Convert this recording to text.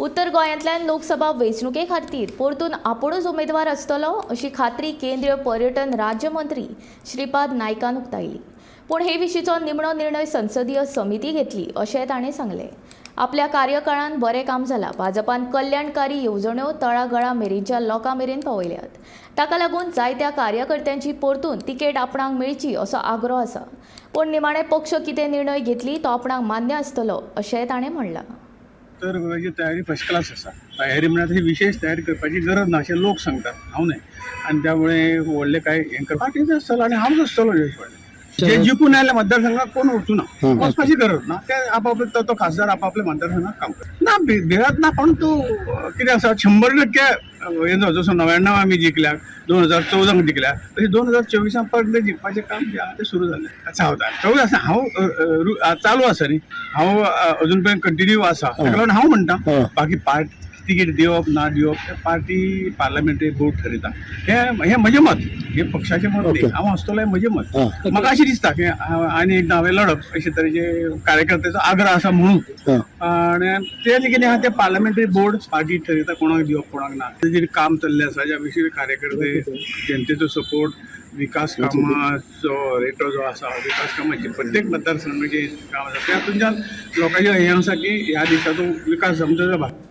उत्तर गोंयांतल्यान लोकसभा वेंचणुके खातीर परतून आपुणूच उमेदवार आसतलो अशी खात्री केंद्रीय पर्यटन राज्यमंत्री श्रीपाद नायकान उक्तायली. पूण हे विशींचो निमणो निर्णय संसदीय समिती घेतली अशें ताणें सांगलें. आपल्या कार्यकाळांत बरें काम जालां. भाजपान कल्याणकारी येवजण्यो तळागळा मेरेनच्या लोकां मेरेन पावयल्यात. ताका लागून जायत्या कार्यकर्त्यांची परतून तिकेट आपणाक मेळची असो आग्रो आसा. पूण निमाणे पक्ष कितें निर्णय घेतली तो आपणाक मान्य आसतलो अशें ताणें म्हणलां. तर गोव्याची तयारी फर्स्ट क्लास आसा. तयारी म्हणल्यार ही विशेष तयारी करपाची गरज ना अशें लोक सांगतात, हांव न्हय. आनी त्यामुळे व्हडले काय हें करपाक पार्टीचो आसतलो आनी हांवच आसतलो. जे जिखून आयल्या मतदारसंघात कोण वचूना, वचपाची गरज ना. ते आपापले तो खासदार आपापल्या मतदारसंघात काम करता ना, भिरात ना. पण तूं कितें आसा 100% हें जसो 99 आमी जिखल्याक, 2014 जिखल्याक, तशें 2024 परत जिखपाचें काम जें आहा तें सुरू जालें. चालू आसा. हांव चालू आसा न्ही, हांव अजून पर्यंत कंटिन्यू आसा. ताका लागून हांव म्हणटा बाकी पार्टी तिकीट दिवप ना दिवप ते पार्टी पार्लमेंटरी बोर्ड ठरयता. हें म्हजें मत, हें पक्षाचें मत न्ही. हांव आसतलो हें म्हजें मत. म्हाका अशें दिसता की आनी एकदां हांवें लढप अशे तरेचे कार्यकर्त्याचो आग्रह आसा म्हणून. आनी तें जें कितें आहा तें पार्लमेंटरी बोर्ड पार्टी ठरयता कोणाक दिवप कोणाक ना. तेजेर काम चल्लें आसा, ज्या विशीं कार्यकर्ते जनतेचो सपोर्ट, विकास कामाचो रेटो जो आसा, विकास कामाची प्रत्येक मतदारसंघाचें काम आसा, त्या हातूंतल्यान लोकांचें हें आसा की ह्या देशाचो विकास समजून